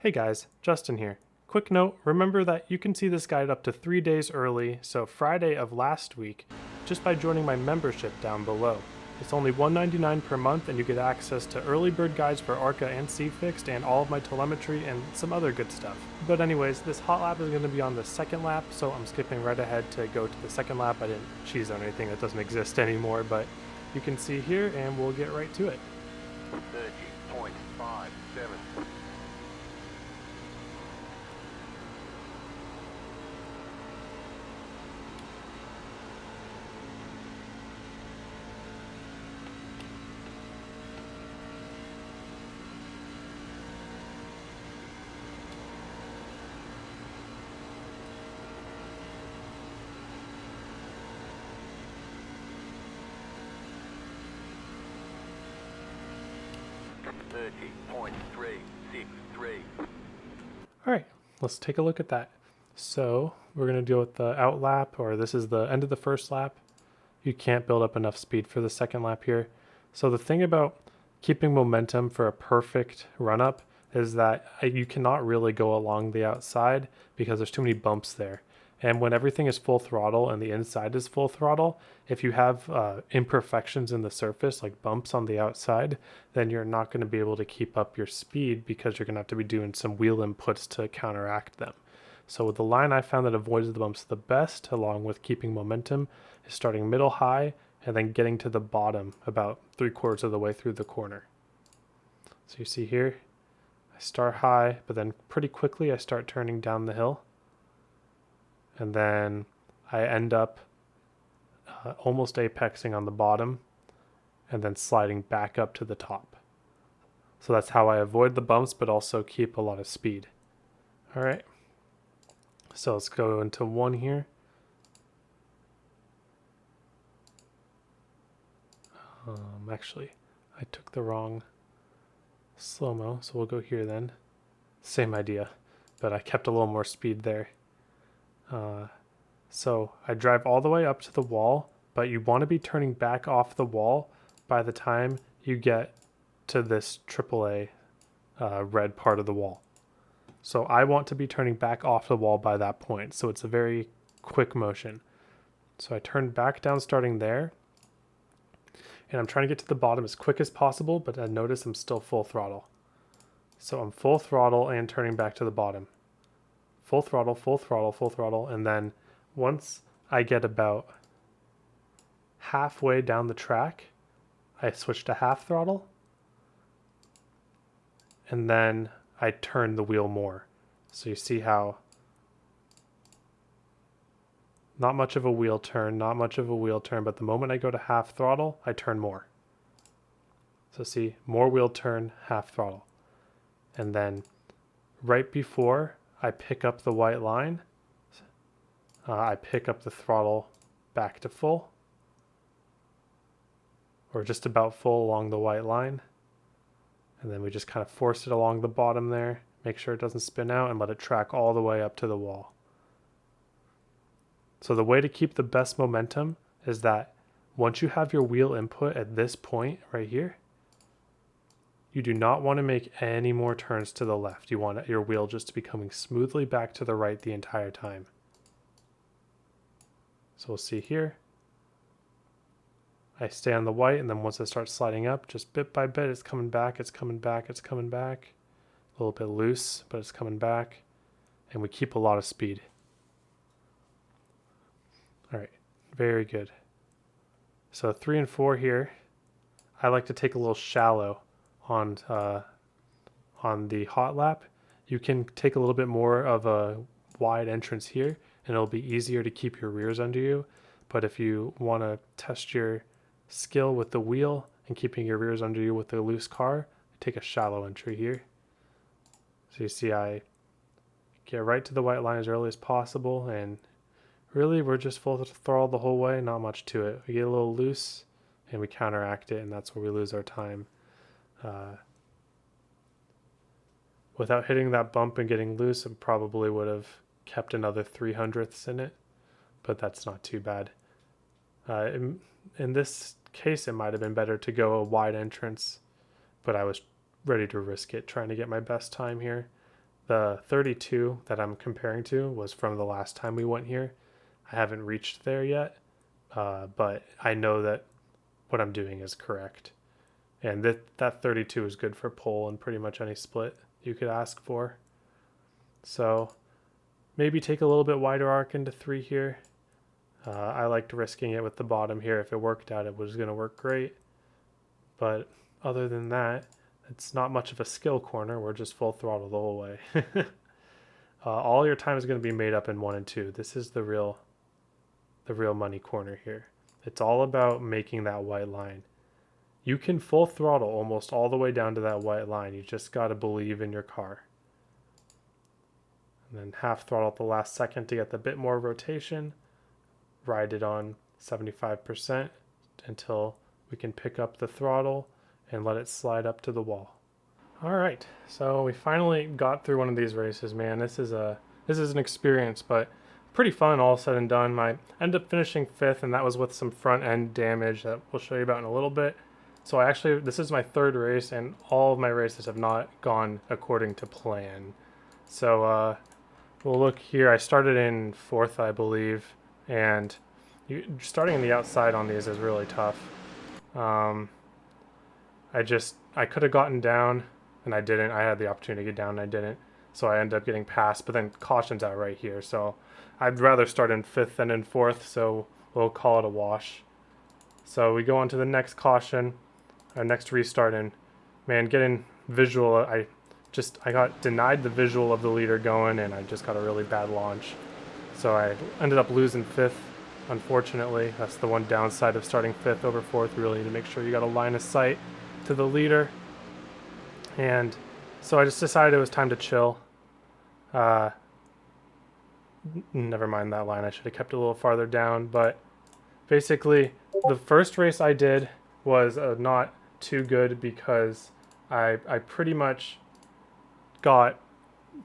Hey guys, Justin here. Quick note, remember that you can see this guide up to 3 days early, so Friday of last week, just by joining my membership down below. It's only $1.99 per month and you get access to early bird guides for ARCA and CFixed and all of my telemetry and some other good stuff. But anyways, this hot lap is going to be on the second lap, so I'm skipping right ahead to go to the second lap. I didn't cheese on anything that doesn't exist anymore, but you can see here and we'll get right to it. 30.57. Alright, let's take a look at that. So we're going to deal with the out lap, or this is the end of the first lap. You can't build up enough speed for the second lap here. So the thing about keeping momentum for a perfect run up is that you cannot really go along the outside because there's too many bumps there. And when everything is full throttle and the inside is full throttle, if you have imperfections in the surface, like bumps on the outside, then you're not going to be able to keep up your speed because you're going to have to be doing some wheel inputs to counteract them. So with the line I found that avoids the bumps the best, along with keeping momentum, is starting middle high and then getting to the bottom about 3/4 of the way through the corner. So you see here, I start high, but then pretty quickly I start turning down the hill. And then I end up almost apexing on the bottom and then sliding back up to the top. So that's how I avoid the bumps, but also keep a lot of speed. All right. So let's go into one here. Actually, I took the wrong slow-mo, so we'll go here then. Same idea, but I kept a little more speed there. So I drive all the way up to the wall, but you want to be turning back off the wall by the time you get to this AAA red part of the wall. So I want to be turning back off the wall by that point. So it's a very quick motion. So I turn back down starting there. And I'm trying to get to the bottom as quick as possible, but I notice I'm still full throttle. So I'm full throttle and turning back to the bottom. Full throttle, full throttle, full throttle. And then once I get about halfway down the track, I switch to half throttle. And then I turn the wheel more. So you see how not much of a wheel turn, but the moment I go to half throttle, I turn more. So see, more wheel turn, half throttle. And then right before I pick up the white line, I pick up the throttle back to full, or just about full along the white line. And then we just kind of force it along the bottom there, make sure it doesn't spin out, and let it track all the way up to the wall. So the way to keep the best momentum is that once you have your wheel input at this point right here, you do not want to make any more turns to the left. You want your wheel just to be coming smoothly back to the right the entire time. So we'll see here. I stay on the white, and then once I start sliding up, just bit by bit, it's coming back, it's coming back, it's coming back. A little bit loose, but it's coming back. And we keep a lot of speed. All right, very good. So 3 and 4 here. I like to take a little shallow on the hot lap. You can take a little bit more of a wide entrance here, and it'll be easier to keep your rears under you. But if you want to test your skill with the wheel and keeping your rears under you with the loose car, take a shallow entry here. So you see I get right to the white line as early as possible, and really we're just full throttle the whole way, not much to it. We get a little loose and we counteract it, and that's where we lose our time. Without hitting that bump and getting loose, I probably would have kept another 300ths in it, but that's not too bad. In this case, it might have been better to go a wide entrance, but I was ready to risk it, trying to get my best time here. The 32 that I'm comparing to was from the last time we went here. I haven't reached there yet, but I know that what I'm doing is correct. And that 32 is good for pole and pretty much any split you could ask for. So maybe take a little bit wider arc into 3 here. I liked risking it with the bottom here. If it worked out, it was going to work great. But other than that, it's not much of a skill corner. We're just full throttle the whole way. All your time is going to be made up in 1 and 2. This is the real money corner here. It's all about making that white line. You can full throttle almost all the way down to that white line. You just got to believe in your car. And then half throttle at the last second to get the bit more rotation. Ride it on 75% until we can pick up the throttle and let it slide up to the wall. All right, so we finally got through one of these races, man. This is an experience, but pretty fun all said and done. I ended up finishing 5th, and that was with some front end damage that we'll show you about in a little bit. So this is my 3rd race, and all of my races have not gone according to plan. So we'll look here. I started in 4th, I believe, and starting in the outside on these is really tough. I could have gotten down, and I didn't. I had the opportunity to get down, and I didn't. So I ended up getting passed, but then caution's out right here. So I'd rather start in 5th than in 4th, so we'll call it a wash. So we go on to the next caution, our next restart, and man, getting visual, I got denied the visual of the leader going, and I just got a really bad launch. So I ended up losing 5th, unfortunately. That's the one downside of starting 5th over 4th. You really need to make sure you got a line of sight to the leader. And so I just decided it was time to chill. Never mind that line. I should have kept it a little farther down. But basically, the first race I did was not too good because I pretty much got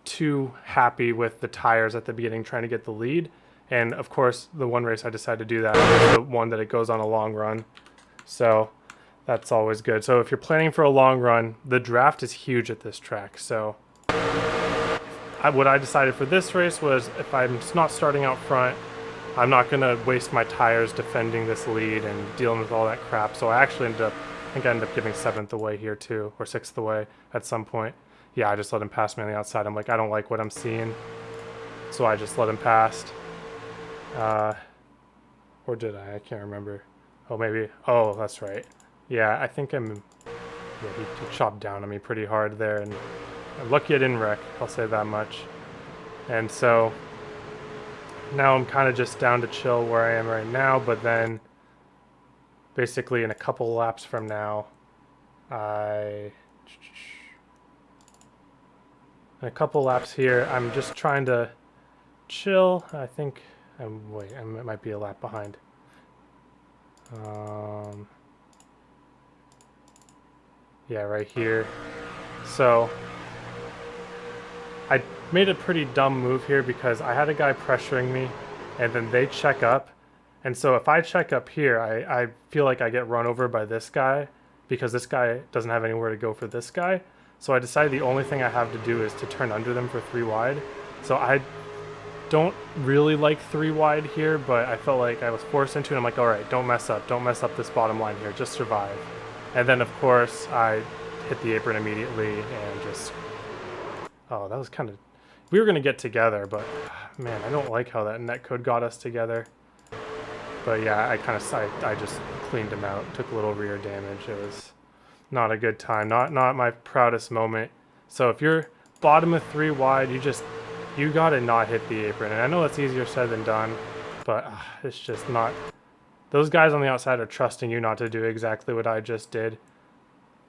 too happy with the tires at the beginning trying to get the lead. And of course, the one race I decided to do that was the one that it goes on a long run. So that's always good. So if you're planning for a long run, the draft is huge at this track. So what I decided for this race was if I'm not starting out front, I'm not going to waste my tires defending this lead and dealing with all that crap. So I actually I think I ended up giving 7th away here too, or 6th away at some point. Yeah, I just let him pass me on the outside. I'm like, I don't like what I'm seeing. So I just let him pass. Or did I? I can't remember. Oh, maybe. Oh, that's right. Yeah, I think he chopped down on me pretty hard there. And I'm lucky I didn't wreck. I'll say that much. And so now I'm kind of just down to chill where I am right now. But then basically in a couple laps from now, in a couple laps here, I'm just trying to chill. I think I might be a lap behind. Yeah, right here. So I made a pretty dumb move here because I had a guy pressuring me and then they check up. And so if I check up here, I feel like I get run over by this guy because this guy doesn't have anywhere to go for this guy. So I decided the only thing I have to do is to turn under them for 3 wide. So I don't really like 3 wide here, but I felt like I was forced into it. I'm like, all right, don't mess up this bottom line here, just survive. And then of course I hit the apron immediately and just, oh, that was kind of, we were gonna get together, but man, I don't like how that netcode got us together. But yeah, I just cleaned him out, took a little rear damage. It was not a good time, not my proudest moment. So if you're bottom of 3 wide, you gotta not hit the apron. And I know that's easier said than done, but it's just not. Those guys on the outside are trusting you not to do exactly what I just did.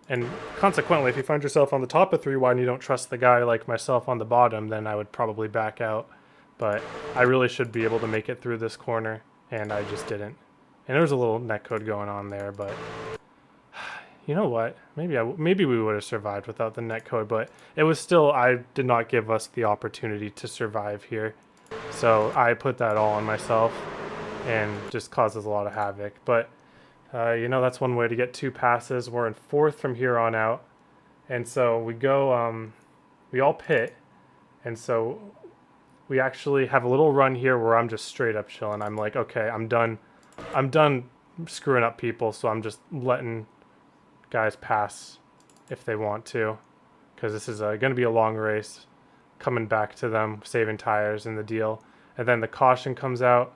And consequently, if you find yourself on the top of 3 wide and you don't trust the guy like myself on the bottom, then I would probably back out. But I really should be able to make it through this corner, and I just didn't. And there was a little netcode going on there, but you know what? Maybe we would have survived without the netcode, but it was still, I did not give us the opportunity to survive here. So I put that all on myself and just causes a lot of havoc. But that's one way to get 2 passes. We're in 4th from here on out. And so we go, we all pit. And so we actually have a little run here where I'm just straight up chilling. I'm like, okay, I'm done screwing up people, so I'm just letting guys pass if they want to, because this is going to be a long race, coming back to them, saving tires in the deal. And then the caution comes out,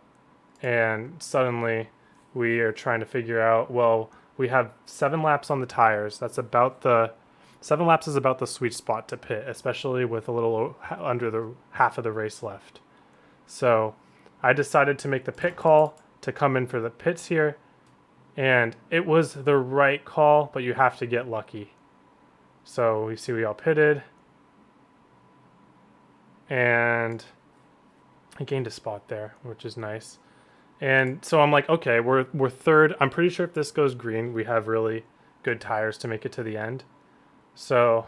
and suddenly we are trying to figure out, well, we have 7 laps on the tires. That's about the 7 laps is about the sweet spot to pit, especially with a little under the half of the race left. So I decided to make the pit call to come in for the pits here, and it was the right call, but you have to get lucky. So we see we all pitted, and I gained a spot there, which is nice. And so I'm like, okay, we're third. I'm pretty sure if this goes green, we have really good tires to make it to the end. So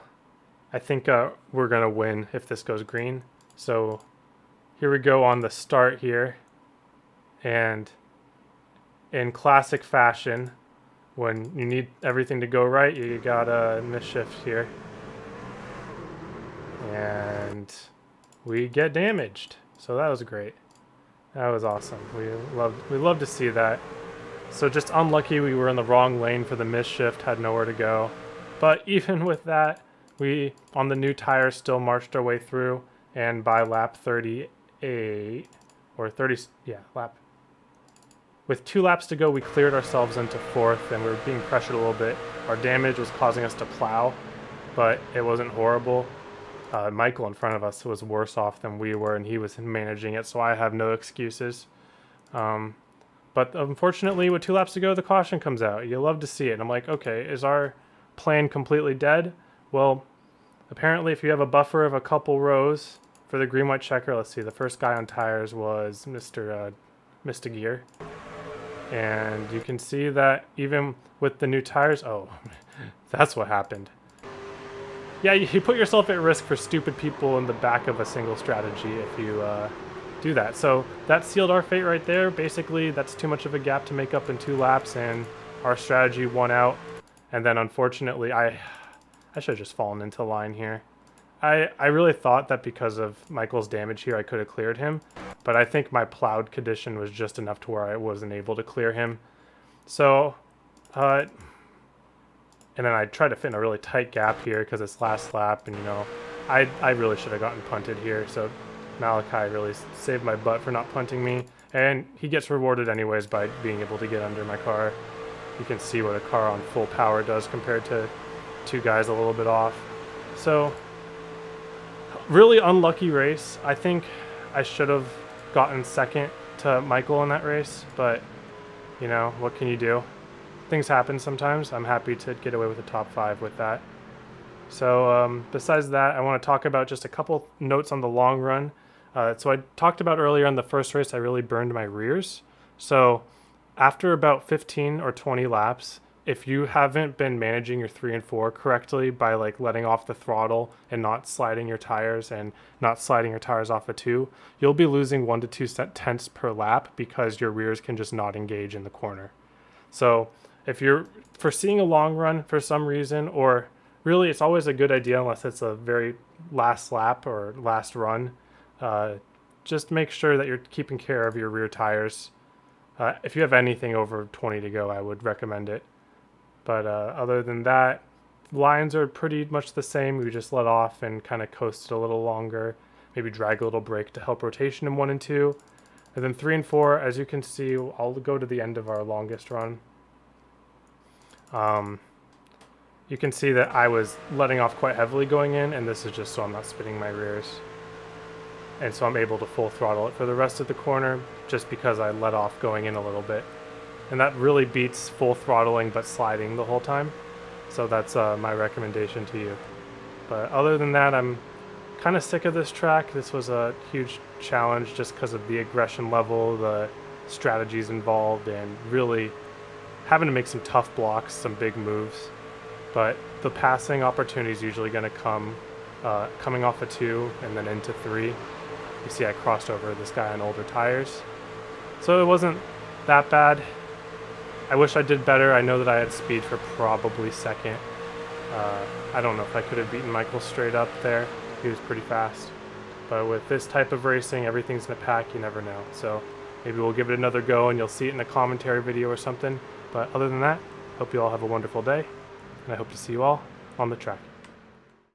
I think we're going to win if this goes green. So here we go on the start here. And in classic fashion, when you need everything to go right, you got a misshift here. And we get damaged. So that was great. That was awesome. We love to see that. So just unlucky we were in the wrong lane for the misshift, had nowhere to go. But even with that, we on the new tires still marched our way through, and by lap 38 or 30, lap. With 2 laps to go, we cleared ourselves into 4th, and we were being pressured a little bit. Our damage was causing us to plow, but it wasn't horrible. Michael in front of us was worse off than we were, and he was managing it, so I have no excuses. But unfortunately, with 2 laps to go, the caution comes out. You love to see it. And I'm like, okay, is our plan completely dead? Well, apparently if you have a buffer of a couple rows for the green-white checker, let's see, the first guy on tires was Mr. Gear. And you can see that even with the new tires, oh, that's what happened. Yeah, you put yourself at risk for stupid people in the back of a single strategy if you do that. So that sealed our fate right there. Basically, that's too much of a gap to make up in 2 laps, and our strategy won out. And then unfortunately, I should have just fallen into line here. I really thought that because of Michael's damage here, I could have cleared him, but I think my plowed condition was just enough to where I wasn't able to clear him. So, and then I tried to fit in a really tight gap here because it's last lap, and I really should have gotten punted here. So Malachi really saved my butt for not punting me, and he gets rewarded anyways by being able to get under my car. You can see what a car on full power does compared to 2 guys a little bit off. So really unlucky race. I think I should have gotten second to Michael in that race, but what can you do? Things happen sometimes. I'm happy to get away with the top 5 with that. So besides that, I want to talk about just a couple notes on the long run. So I talked about earlier in the first race, I really burned my rears. So after about 15 or 20 laps, if you haven't been managing your 3 and 4 correctly by letting off the throttle and not sliding your tires and not sliding your tires off a 2, you'll be losing 1 to 2 tenths per lap because your rears can just not engage in the corner. So if you're foreseeing a long run for some reason, or really it's always a good idea unless it's a very last lap or last run, just make sure that you're keeping care of your rear tires. If you have anything over 20 to go, I would recommend it. But other than that, lines are pretty much the same. We just let off and kind of coasted a little longer, maybe drag a little brake to help rotation in 1 and 2. And then 3 and 4, as you can see, I'll go to the end of our longest run. You can see that I was letting off quite heavily going in, and this is just so I'm not spinning my rears. And so I'm able to full throttle it for the rest of the corner just because I let off going in a little bit. And that really beats full throttling but sliding the whole time. So that's my recommendation to you. But other than that, I'm kind of sick of this track. This was a huge challenge just because of the aggression level, the strategies involved, and really having to make some tough blocks, some big moves. But the passing opportunity is usually going to come coming off a 2 and then into 3. You see I crossed over this guy on older tires. So it wasn't that bad. I wish I did better. I know that I had speed for probably second. I don't know if I could have beaten Michael straight up there. He was pretty fast. But with this type of racing, everything's in a pack, you never know. So maybe we'll give it another go and you'll see it in a commentary video or something. But other than that, hope you all have a wonderful day, and I hope to see you all on the track.